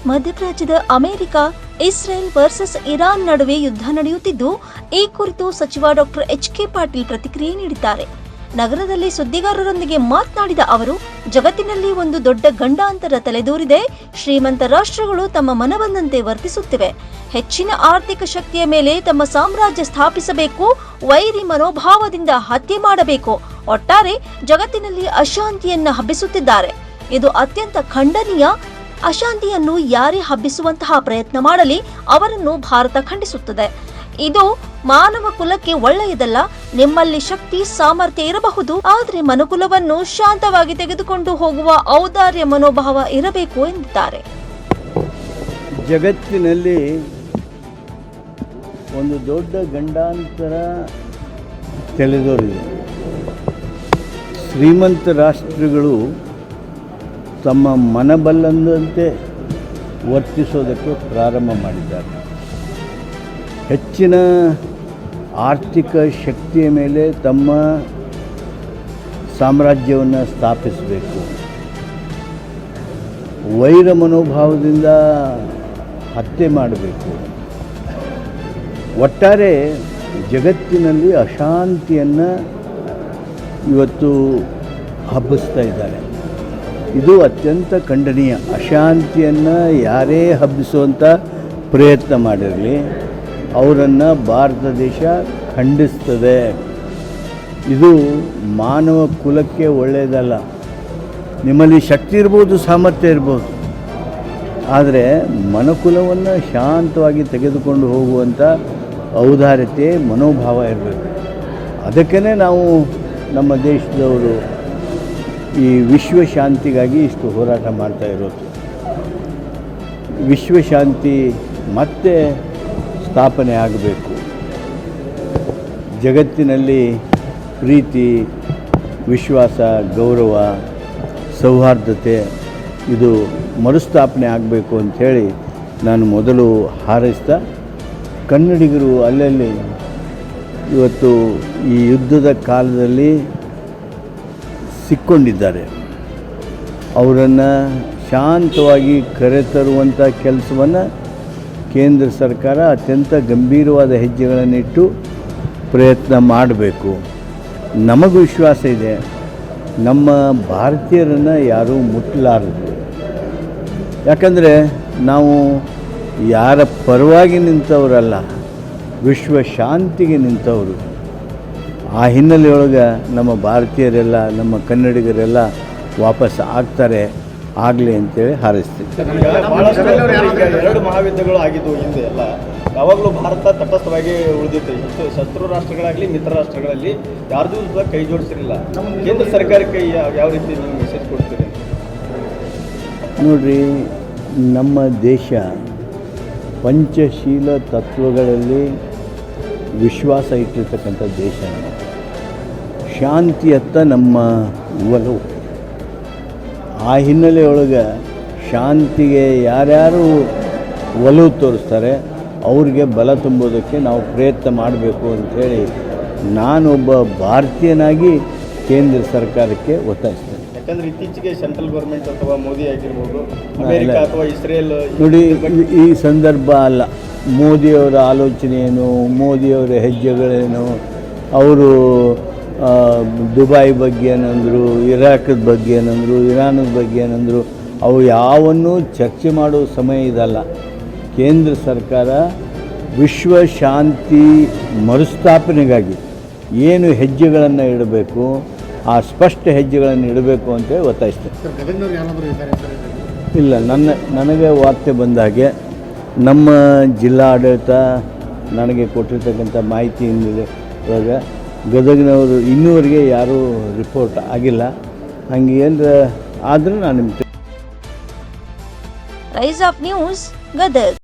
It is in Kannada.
ಮಧ್ಯಪ್ರಾಚ್ಯದ ಅಮೆರಿಕ ಇಸ್ರೇಲ್ ವರ್ಸಸ್ ಇರಾನ್ ನಡುವೆ ಯುದ್ಧ ನಡೆಯುತ್ತಿದ್ದು, ಈ ಕುರಿತು ಸಚಿವ ಡಾಕ್ಟರ್ ಎಚ್.ಕೆ. ಪಾಟೀಲ್ ಪ್ರತಿಕ್ರಿಯೆ ನೀಡಿದ್ದಾರೆ. ನಗರದಲ್ಲಿ ಸುದ್ದಿಗಾರರೊಂದಿಗೆ ಮಾತನಾಡಿದ ಅವರು, ಜಗತ್ತಿನಲ್ಲಿ ಒಂದು ದೊಡ್ಡ ಗಂಡಾಂತರ ತಲೆದೋರಿದೆ. ಶ್ರೀಮಂತ ರಾಷ್ಟ್ರಗಳು ತಮ್ಮ ಮನಬಂದಂತೆ ವರ್ತಿಸುತ್ತಿವೆ. ಹೆಚ್ಚಿನ ಆರ್ಥಿಕ ಶಕ್ತಿಯ ಮೇಲೆ ತಮ್ಮ ಸಾಮ್ರಾಜ್ಯ ಸ್ಥಾಪಿಸಬೇಕು, ವೈರಿ ಮನೋಭಾವದಿಂದ ಹತ್ಯೆ ಮಾಡಬೇಕು. ಒಟ್ಟಾರೆ ಜಗತ್ತಿನಲ್ಲಿ ಅಶಾಂತಿಯನ್ನ ಹಬ್ಬಿಸುತ್ತಿದ್ದಾರೆ. ಇದು ಅತ್ಯಂತ ಖಂಡನೀಯ. ಅಶಾಂತಿಯನ್ನು ಯಾರೇ ಹಬ್ಬಿಸುವಂತಹ ಪ್ರಯತ್ನ ಮಾಡಲಿ, ಅವರನ್ನು ಭಾರತ ಖಂಡಿಸುತ್ತದೆ. ಇದು ಮಾನವ ಕುಲಕ್ಕೆ ಒಳ್ಳೆಯದಲ್ಲ. ನಿಮ್ಮಲ್ಲಿ ಶಕ್ತಿ ಸಾಮರ್ಥ್ಯ ಇರಬಹುದು, ಆದರೆ ಮನುಕುಲವನ್ನು ಶಾಂತವಾಗಿ ತೆಗೆದುಕೊಂಡು ಹೋಗುವ ಔದಾರ್ಯ ಮನೋಭಾವ ಇರಬೇಕು ಎಂದಿದ್ದಾರೆ. ಜಗತ್ತಿನಲ್ಲಿ ಒಂದು ದೊಡ್ಡ ಗಂಡಾಂತರ ತಲೆದೋರಿದೆ. ಶ್ರೀಮಂತ ರಾಷ್ಟ್ರಗಳು ತಮ್ಮ ಮನಬಲ್ಲಂದಂತೆ ವರ್ತಿಸೋದಕ್ಕೆ ಪ್ರಾರಂಭ ಮಾಡಿದ್ದಾರೆ. ಹೆಚ್ಚಿನ ಆರ್ಥಿಕ ಶಕ್ತಿಯ ಮೇಲೆ ತಮ್ಮ ಸಾಮ್ರಾಜ್ಯವನ್ನು ಸ್ಥಾಪಿಸಬೇಕು. ವೈರ ಮನೋಭಾವದಿಂದ ಹತ್ಯೆ ಮಾಡಬೇಕು. ಒಟ್ಟಾರೆ ಜಗತ್ತಿನಲ್ಲಿ ಅಶಾಂತಿಯನ್ನು ಇವತ್ತು ಹಬ್ಬಿಸ್ತಾ ಇದ್ದಾರೆ. ಇದು ಅತ್ಯಂತ ಖಂಡನೀಯ. ಅಶಾಂತಿಯನ್ನು ಯಾರೇ ಹಬ್ಬಿಸುವಂಥ ಪ್ರಯತ್ನ ಮಾಡಿರಲಿ, ಅವರನ್ನು ಭಾರತ ದೇಶ ಖಂಡಿಸ್ತದೆ. ಇದು ಮಾನವ ಕುಲಕ್ಕೆ ಒಳ್ಳೆಯದಲ್ಲ. ನಿಮ್ಮಲ್ಲಿ ಶಕ್ತಿ ಇರ್ಬೋದು, ಸಾಮರ್ಥ್ಯ ಇರ್ಬೋದು, ಆದರೆ ಮನುಕುಲವನ್ನು ಶಾಂತವಾಗಿ ತೆಗೆದುಕೊಂಡು ಹೋಗುವಂಥ ಔದಾರ್ಯತೆ ಮನೋಭಾವ ಇರಬೇಕು. ಅದಕ್ಕೇ ನಾವು ನಮ್ಮ ದೇಶದವರು ಈ ವಿಶ್ವಶಾಂತಿಗಾಗಿ ಇಷ್ಟು ಹೋರಾಟ ಮಾಡ್ತಾ ಇರೋದು. ವಿಶ್ವಶಾಂತಿ ಮತ್ತೆ ಸ್ಥಾಪನೆ ಆಗಬೇಕು. ಜಗತ್ತಿನಲ್ಲಿ ಪ್ರೀತಿ, ವಿಶ್ವಾಸ, ಗೌರವ, ಸೌಹಾರ್ದತೆ ಇದು ಮರುಸ್ಥಾಪನೆ ಆಗಬೇಕು ಅಂಥೇಳಿ ನಾನು ಮೊದಲು ಹಾರೈಸ್ತಾ, ಕನ್ನಡಿಗರು ಅಲ್ಲಲ್ಲಿ ಇವತ್ತು ಈ ಯುದ್ಧದ ಕಾಲದಲ್ಲಿ ಸಿಕ್ಕೊಂಡಿದ್ದಾರೆ. ಅವರನ್ನು ಶಾಂತವಾಗಿ ಕರೆತರುವಂಥ ಕೆಲಸವನ್ನು ಕೇಂದ್ರ ಸರ್ಕಾರ ಅತ್ಯಂತ ಗಂಭೀರವಾದ ಹೆಜ್ಜೆಗಳನ್ನಿಟ್ಟು ಪ್ರಯತ್ನ ಮಾಡಬೇಕು. ನಮಗೂ ವಿಶ್ವಾಸ ಇದೆ, ನಮ್ಮ ಭಾರತೀಯರನ್ನು ಯಾರೂ ಮುಟ್ಟಲಾರದು. ಯಾಕಂದರೆ ನಾವು ಯಾರ ಪರವಾಗಿ ನಿಂತವರಲ್ಲ, ವಿಶ್ವ ಶಾಂತಿಗೆ ನಿಂತವರು. ಆ ಹಿನ್ನೆಲೆಯೊಳಗೆ ನಮ್ಮ ಭಾರತೀಯರೆಲ್ಲ, ನಮ್ಮ ಕನ್ನಡಿಗರೆಲ್ಲ ವಾಪಸ್ ಆಗ್ತಾರೆ, ಆಗಲಿ ಅಂತೇಳಿ ಹಾರೈಸ್ತೀವಿ. ಎರಡು ಮಹಾಯುದ್ಧಗಳು ಆಗಿದ್ದು ಹಿಂದೆ ಎಲ್ಲ ಯಾವಾಗಲೂ ಭಾರತ ತಟಸ್ಥವಾಗಿ ಉಳಿದಿತ್ತು. ಶತ್ರು ರಾಷ್ಟ್ರಗಳಾಗಲಿ ಮಿತ್ರ ರಾಷ್ಟ್ರಗಳಲ್ಲಿ ಯಾರ್ದೂ ಕೈ ಜೋಡಿಸಿರಲಿಲ್ಲ. ಕೇಂದ್ರ ಸರ್ಕಾರಕ್ಕೆ ಯಾವ ರೀತಿ ನೀವು ಮೆಸೇಜ್ ಕೊಡ್ತೀರಿ? ನೋಡಿರಿ, ನಮ್ಮ ದೇಶ ಪಂಚಶೀಲ ತತ್ವಗಳಲ್ಲಿ ವಿಶ್ವಾಸ ಇಟ್ಟಿರ್ತಕ್ಕಂಥ ದೇಶ. ಶಾಂತಿಯತ್ತ ನಮ್ಮ ಒಲವು. ಆ ಹಿನ್ನೆಲೆಯೊಳಗೆ ಶಾಂತಿಗೆ ಯಾರ್ಯಾರು ಒಲವು ತೋರಿಸ್ತಾರೆ ಅವ್ರಿಗೆ ಬಲ ತುಂಬೋದಕ್ಕೆ ನಾವು ಪ್ರಯತ್ನ ಮಾಡಬೇಕು ಅಂಥೇಳಿ ನಾನೊಬ್ಬ ಭಾರತೀಯನಾಗಿ ಕೇಂದ್ರ ಸರ್ಕಾರಕ್ಕೆ ಒತ್ತಾಯಿಸ್ತೇನೆ. ಯಾಕಂದರೆ ಇತ್ತೀಚೆಗೆ ಸೆಂಟ್ರಲ್ ಗೌರ್ಮೆಂಟ್ ಅಥವಾ ಮೋದಿ ಆಗಿರ್ಬೋದು, ಅಮೆರಿಕ ಅಥವಾ ಇಸ್ರೇಲ್ ನೋಡಿ, ಈ ಸಂದರ್ಭ ಅಲ್ಲ. ಮೋದಿಯವರ ಆಲೋಚನೆ ಏನು, ಮೋದಿಯವರ ಹೆಜ್ಜೆಗಳೇನು, ಅವರು ದುಬೈ ಬಗ್ಗೆ ಏನಂದರು, ಇರಾಕದ ಬಗ್ಗೆ ಏನಂದರು, ಇರಾನದ ಬಗ್ಗೆ ಏನಂದರು, ಅವು ಯಾವನ್ನೂ ಚರ್ಚೆ ಮಾಡೋ ಸಮಯ ಇದಲ್ಲ. ಕೇಂದ್ರ ಸರ್ಕಾರ ವಿಶ್ವ ಶಾಂತಿ ಮರುಸ್ಥಾಪನೆಗಾಗಿ ಏನು ಹೆಜ್ಜೆಗಳನ್ನು ಇಡಬೇಕು, ಆ ಸ್ಪಷ್ಟ ಹೆಜ್ಜೆಗಳನ್ನು ಇಡಬೇಕು ಅಂತ ಒತ್ತಾಯಿಸ್ತೇನೆ. ಇಲ್ಲ, ನನಗೆ ವಾರ್ತೆ ಬಂದ ಹಾಗೆ ನಮ್ಮ ಜಿಲ್ಲಾ ಆಡಳಿತ ನನಗೆ ಕೊಟ್ಟಿರ್ತಕ್ಕಂಥ ಮಾಹಿತಿ ಇವಾಗ ಗದಗಿನವರು ಇನ್ನೂವರೆಗೆ ಯಾರೂ ರಿಪೋರ್ಟ್ ಆಗಿಲ್ಲ. ಹಂಗೆ ಏನರ ಆದರೂ ನಾನು ನಿಮ್ಗೆ ರೈಸ್ ಆಫ್ ನ್ಯೂಸ್ ಗದಗ್.